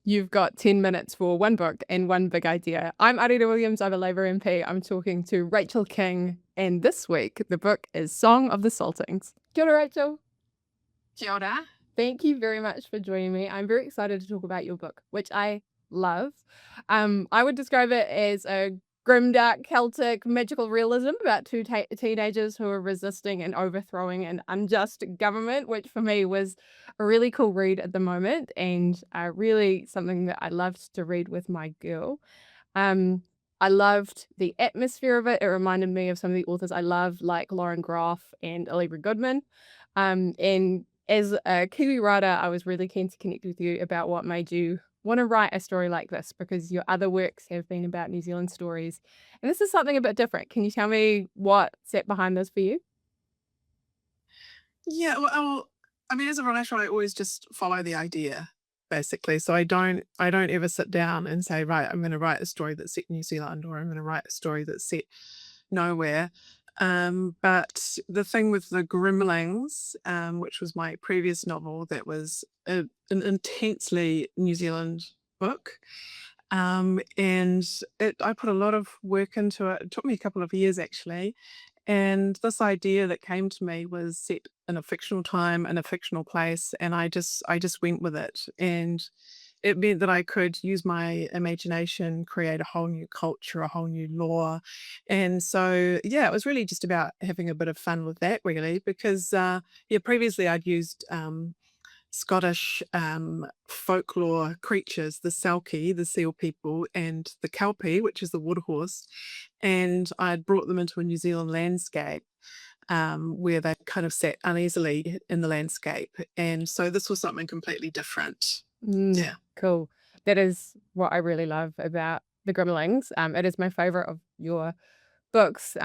You've got 10 minutes for one book and one big idea. I'm Arita Williams. I'm a Labour MP. I'm talking to Rachael King, and this week the book is Song of the Saltings. Kia ora, Rachel. Kia ora. Thank you very much for joining me. I'm very excited to talk about your book, which I love. I would describe it as a grimdark Celtic magical realism about two teenagers who are resisting and overthrowing an unjust government, which for me was a really cool read at the moment and really something that I loved to read with my girl. Um, I loved the atmosphere of it. It reminded me of some of the authors I love, like Lauren Groff and Allegra Goodman. And as a Kiwi writer, I was really keen to connect with you about what made you want to write a story like this, because your other works have been about New Zealand stories. And this is something a bit different. Can you tell me what sat behind this for you? Yeah, well, I mean, as a writer, I always just follow the idea, basically. So I don't ever sit down and say, right, I'm going to write a story that's set in New Zealand, or I'm going to write a story that's set nowhere. But the thing with the Grimlings, which was my previous novel, that was an intensely New Zealand book. And I put a lot of work into it. It took me a couple of years actually. And this idea that came to me was set in a fictional time, in a fictional place, and I just went with it. And it meant that I could use my imagination, create a whole new culture, a whole new lore. And so, yeah, it was really just about having a bit of fun with that, really, because, yeah, previously I'd used Scottish folklore creatures, the Selkie, the seal people, and the Kelpie, which is the wood horse. And I'd brought them into a New Zealand landscape where they kind of sat uneasily in the landscape. And so this was something completely different. Yeah. Cool. That is what I really love about The Grimmelings. It is my favorite of your books.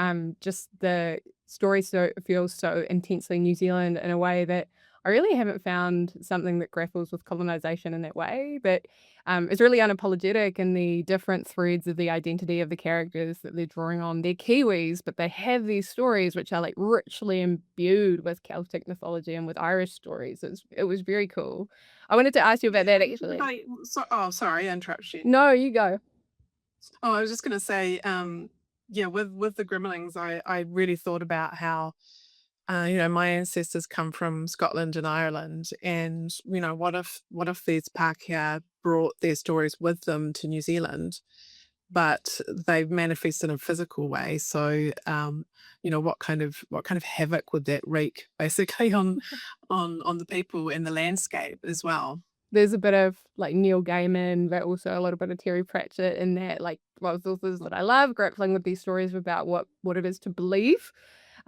Just the story feels so intensely New Zealand in a way that I really haven't found something that grapples with colonization in that way, but it's really unapologetic in the different threads of the identity of the characters that they're drawing on. They're Kiwis, but they have these stories which are like richly imbued with Celtic mythology and with Irish stories. It was very cool. I wanted to ask you about that actually. Oh, sorry, I interrupted you. No, you go. Oh, I was just going to say, yeah, with the Grimmelings, I really thought about how, my ancestors come from Scotland and Ireland, and what if these Pākehā brought their stories with them to New Zealand, but they've manifested in a physical way. So, what kind of havoc would that wreak, basically, on the people and the landscape as well. There's a bit of, like, Neil Gaiman, but also a little bit of Terry Pratchett in that, like, both authors that I love, grappling with these stories about what it is to believe.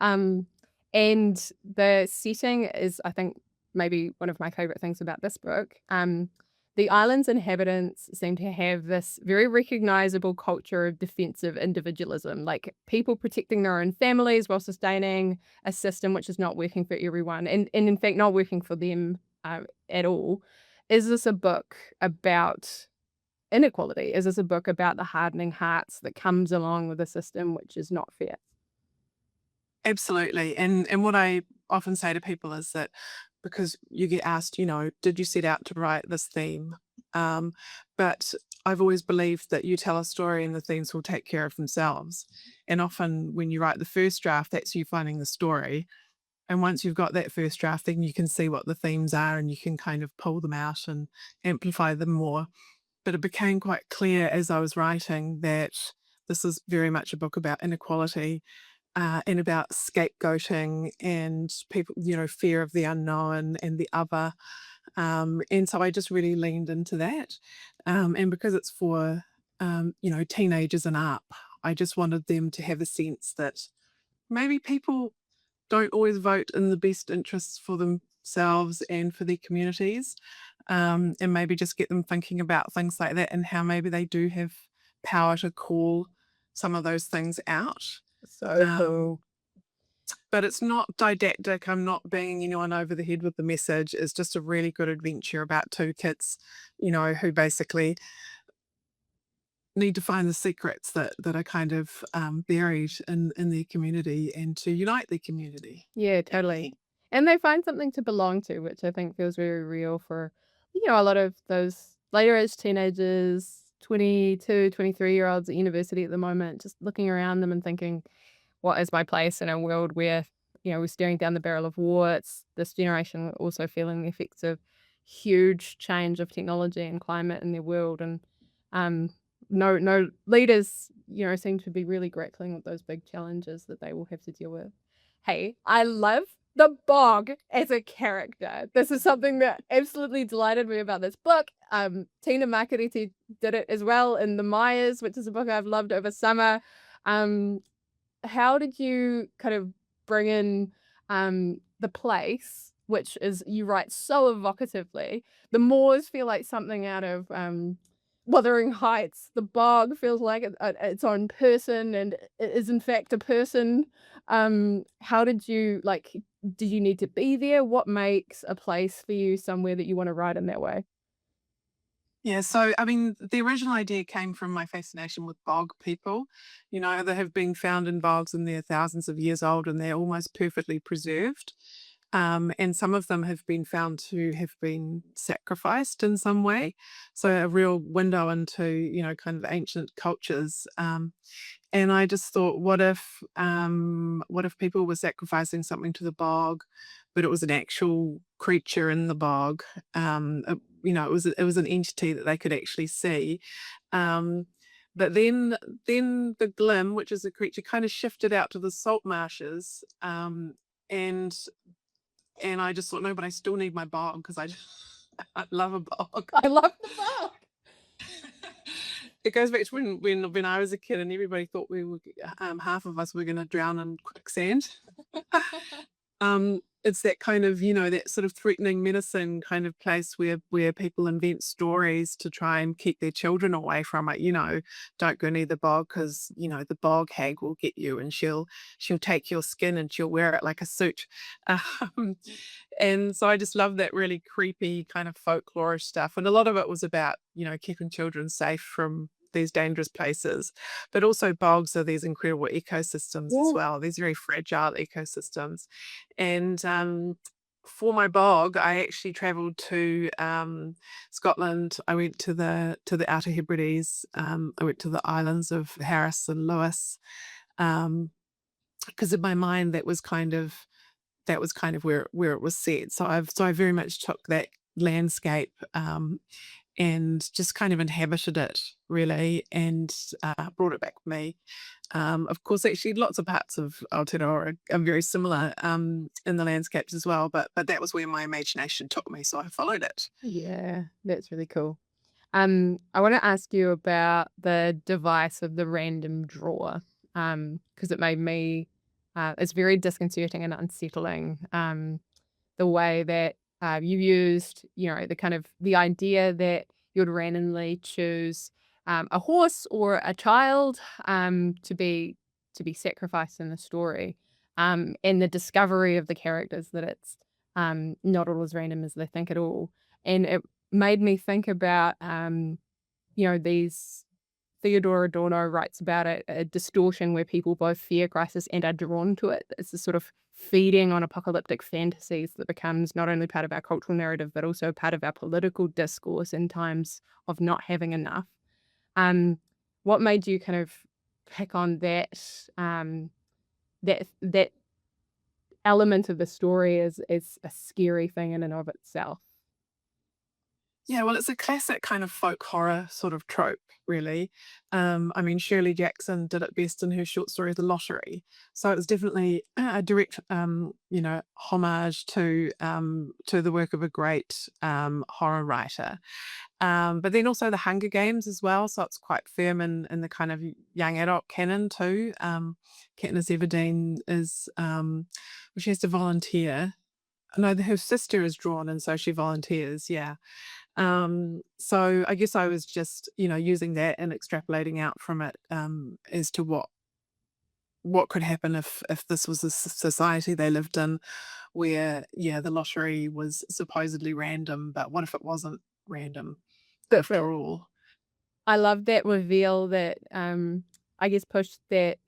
Um, and the setting is, I think, maybe one of my favorite things about this book. The island's inhabitants seem to have this very recognizable culture of defensive individualism, like people protecting their own families while sustaining a system which is not working for everyone and in fact, not working for them, at all. Is this a book about inequality? Is this a book about the hardening hearts that comes along with a system which is not fair? Absolutely. And what I often say to people is that, because you get asked, did you set out to write this theme? Um, but I've always believed that you tell a story and the themes will take care of themselves. And often when you write the first draft, that's you finding the story. And once you've got that first draft, then you can see what the themes are and you can kind of pull them out and amplify them more. But it became quite clear as I was writing that this is very much a book about inequality, and about scapegoating and people, fear of the unknown and the other. And so I just really leaned into that. And because it's for, teenagers and up, I just wanted them to have a sense that maybe people don't always vote in the best interests for themselves and for their communities. And maybe just get them thinking about things like that and how maybe they do have power to call some of those things out. So Um, but it's not didactic. I'm not banging anyone over the head with the message. It's just a really good adventure about two kids, who basically need to find the secrets that are kind of buried in their community and to unite their community. yeah, totally. And they find something to belong to, which I think feels very real for, a lot of those later age teenagers, 22, 23-year-olds at university at the moment, just looking around them and thinking, what is my place in a world where, we're staring down the barrel of war? It's this generation also feeling the effects of huge change of technology and climate in their world, and um, no leaders, seem to be really grappling with those big challenges that they will have to deal with. Hey, I love the bog as a character. This is something that absolutely delighted me about this book. Tina Makariti did it as well in The Myers, which is a book I've loved over summer. Um, how did you kind of bring in the place, which is you write so evocatively? The moors feel like something out of Wuthering Heights. The bog feels like its own person, and it is in fact a person. How did you like? Did you need to be there? What makes a place for you somewhere that you want to write in that way? Yeah, so I mean, the original idea came from my fascination with bog people. They have been found in bogs and they're thousands of years old and they're almost perfectly preserved. And some of them have been found to have been sacrificed in some way. So a real window into, kind of ancient cultures. And I just thought, what if people were sacrificing something to the bog, but it was an actual creature in the bog? It was an entity that they could actually see. Um, but then the Glimm, which is a creature, kind of shifted out to the salt marshes. And and I just thought, no, but I still need my bog because I love a bog. I love the bog. It goes back to when I was a kid and everybody thought we were half of us were going to drown in quicksand. It's that kind of, that sort of threatening medicine kind of place where people invent stories to try and keep their children away from it. Don't go near the bog because the bog hag will get you and she'll take your skin and she'll wear it like a suit. Um, and so I just love that really creepy kind of folklorish stuff. And a lot of it was about, keeping children safe from these dangerous places. But also bogs are these incredible ecosystems as Yeah. well, these very fragile ecosystems. And for my bog, I actually traveled to Scotland. I went to the Outer Hebrides. I went to the islands of Harris and Lewis. Because in my mind that was kind of where it was set. So I very much took that landscape and just kind of inhabited it really, and brought it back with me. Of course, actually, lots of parts of Aotearoa are very similar in the landscapes as well, but that was where my imagination took me, so I followed it. Yeah, that's really cool. I want to ask you about the device of the random drawer, because it made me, it's very disconcerting and unsettling, the way that you used, the kind of the idea that you'd randomly choose a horse or a child to be sacrificed in the story, and the discovery of the characters that it's not all as random as they think at all, and it made me think about these. Theodore Adorno writes about a distortion where people both fear crisis and are drawn to it. It's this sort of feeding on apocalyptic fantasies that becomes not only part of our cultural narrative, but also part of our political discourse in times of not having enough. Um, what made you kind of pick on that element of the story as a scary thing in and of itself? Yeah, well, it's a classic kind of folk horror sort of trope, really. I mean, Shirley Jackson did it best in her short story, The Lottery. So it was definitely a direct, homage to the work of a great horror writer. But then also The Hunger Games as well. So it's quite firm in the kind of young adult canon too. Katniss Everdeen she has to volunteer. No, her sister is drawn, and so she volunteers. Yeah. So I guess I was just, using that and extrapolating out from it, as to what could happen if this was a society they lived in where, yeah, the lottery was supposedly random, but what if it wasn't random after all? I love that reveal that, I guess pushed that,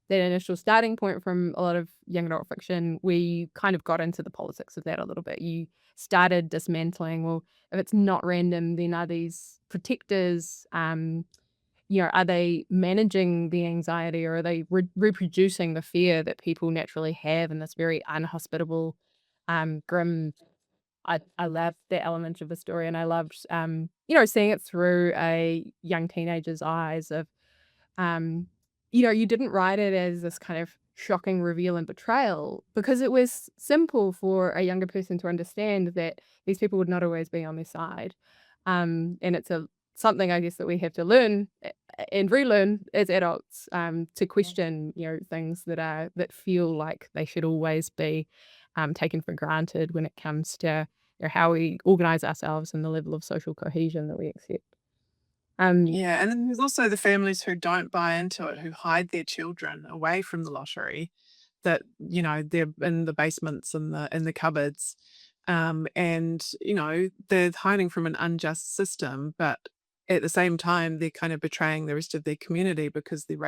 that initial starting point from a lot of young adult fiction, we kind of got into the politics of that a little bit. You started dismantling, well, if it's not random, then are these protectors, are they managing the anxiety, or are they reproducing the fear that people naturally have in this very unhospitable, grim. I loved that element of the story, and I loved, seeing it through a young teenager's eyes of, um, you didn't write it as this kind of shocking reveal and betrayal because it was simple for a younger person to understand that these people would not always be on their side. And it's something I guess that we have to learn and relearn as adults, to question, things that feel like they should always be taken for granted when it comes to how we organize ourselves and the level of social cohesion that we accept. Um, Yeah, and then there's also the families who don't buy into it, who hide their children away from the lottery, that, they're in the basements and the cupboards. And, they're hiding from an unjust system, but at the same time, they're kind of betraying the rest of their community because they're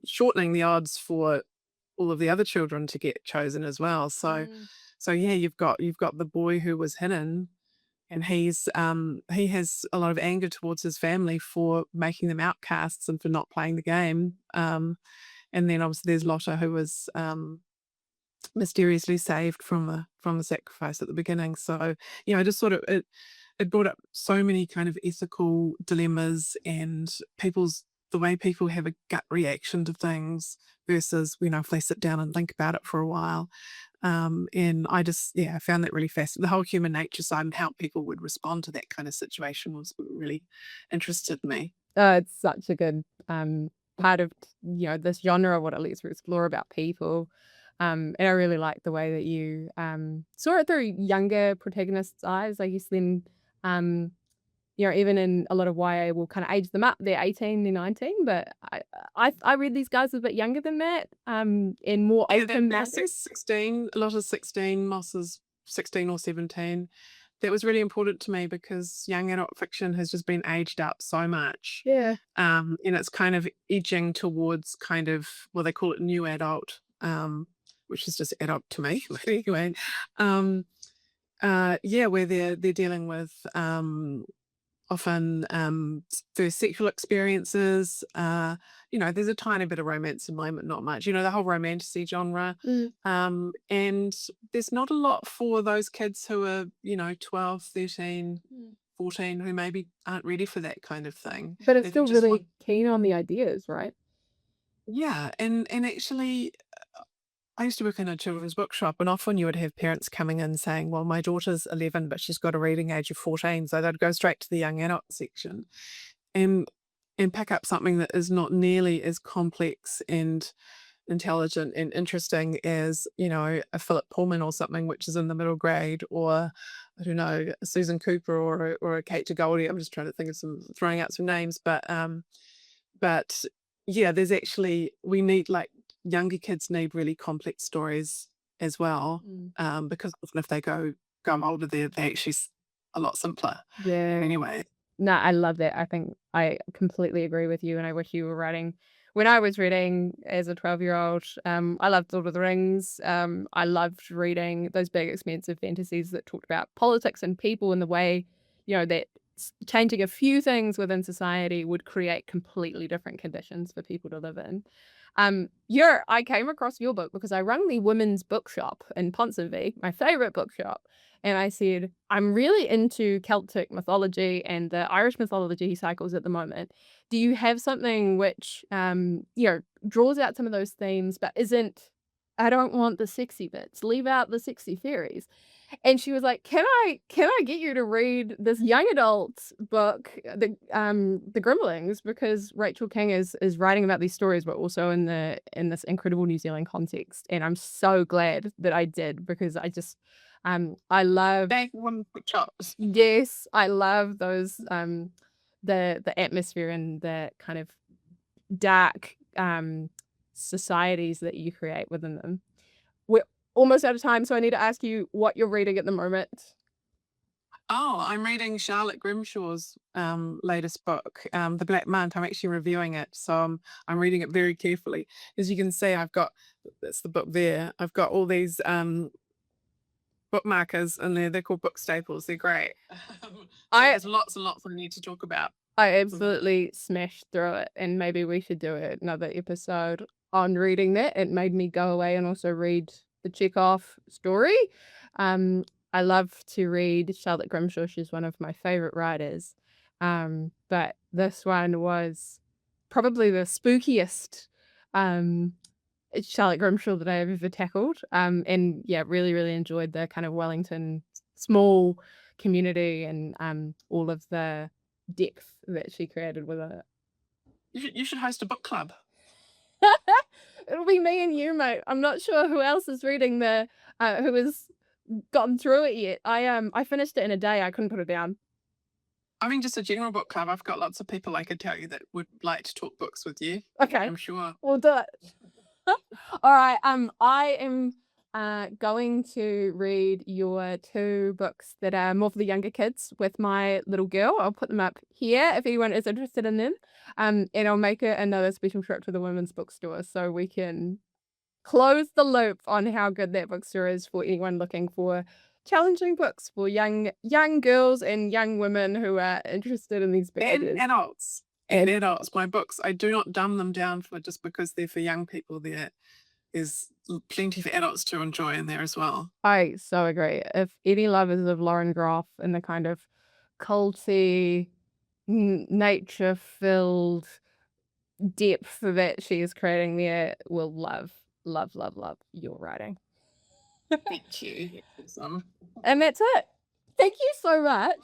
shortening the odds for all of the other children to get chosen as well. So yeah, you've got the boy who was hidden, and he has a lot of anger towards his family for making them outcasts and for not playing the game. And then obviously there's Lotta, who was mysteriously saved from the sacrifice at the beginning. So just sort of it brought up so many kind of ethical dilemmas and the way people have a gut reaction to things versus if they sit down and think about it for a while. And I found that really fascinating. The whole human nature side and how people would respond to that kind of situation was what really interested me. it's such a good, part of, this genre, what it lets you explore about people. And I really like the way that you, saw it through younger protagonists' eyes. I guess then, um, even in a lot of YA, we'll kinda age them up. They're 18, they're 19, but I read these guys a bit younger than that, and more Yeah, they're open-minded. 16, a lot of 16, Moss is 16 or 17. That was really important to me because young adult fiction has just been aged up so much. Yeah. And it's kind of edging towards kind of, well, they call it new adult, which is just adult to me. But anyway, um, yeah, where they're dealing with often first sexual experiences. There's a tiny bit of romance in mine, but not much. The whole romantasy genre. Mm. And there's not a lot for those kids who are, 12, 13, Mm. 14, who maybe aren't ready for that kind of thing. But it's They still just want, really keen on the ideas, right? yeah. And actually, I used to work in a children's bookshop, and often you would have parents coming in saying, well, my daughter's 11, but she's got a reading age of 14. So they'd go straight to the young adult section and pick up something that is not nearly as complex and intelligent and interesting as, a Philip Pullman or something, which is in the middle grade, or I don't know, a Susan Cooper or a Kate to Goldie. I'm just trying to think of throwing out some names, but yeah, there's actually, we need, like, younger kids need really complex stories as well, Mm. because often if they go older, they actually a lot simpler. Yeah. Anyway, No, I love that. I think I completely agree with you, and I wish you were writing when I was reading as a 12-year-old, I loved Lord of the Rings. I loved reading those big, expensive fantasies that talked about politics and people and the way, that changing a few things within society would create completely different conditions for people to live in. I came across your book because I run the women's bookshop in Ponsonby, my favorite bookshop. And I said, I'm really into Celtic mythology and the Irish mythology cycles at the moment. Do you have something which, draws out some of those themes, but isn't, I don't want the sexy bits, leave out the sexy fairies. And she was like, "Can I get you to read this young adult book, the Grimblings, because Rachael King is writing about these stories, but also in this incredible New Zealand context." And I'm so glad that I did because I love. they want bookshops. Yes, I love those, the atmosphere and the kind of dark, societies that you create within them. We're almost out of time, so I need to ask you what you're reading at the moment. Oh, I'm reading Charlotte Grimshaw's latest book, The Black Monk. I'm actually reviewing it, so I'm reading it very carefully. As you can see, I've got that's the book there. I've got all these bookmarkers in there. They're called book staples. They're great. So I there's lots and lots I need to talk about. I absolutely smashed through it, and maybe we should do another episode on reading that. It made me go away and also read the Chekhov story. Um, I love to read Charlotte Grimshaw. She's one of my favorite writers. But this one was probably the spookiest Charlotte Grimshaw that I've ever tackled. And yeah, really, really enjoyed the kind of Wellington small community and all of the depth that she created with it. You should host a book club. It'll be me and you, mate. I'm not sure who else is reading who has gotten through it yet. I finished it in a day. I couldn't put it down. I mean, just a general book club. I've got lots of people I could tell you that would like to talk books with you. Okay, I'm sure. we'll do it. All right. I am going to read your two books that are more for the younger kids with my little girl. I'll put them up here if anyone is interested in them. And I'll make it another special trip to the women's bookstore so we can close the loop on how good that bookstore is for anyone looking for challenging books for young girls and young women who are interested in these And behaviors. adults. And adults. My books, I do not dumb them down for just because they're for young people. There is plenty for adults to enjoy in there as well. I so agree. If any lovers of Lauren Groff and the kind of culty, nature-filled depth that she is creating there will love, love, love, love your writing. Thank you. And that's it. Thank you so much.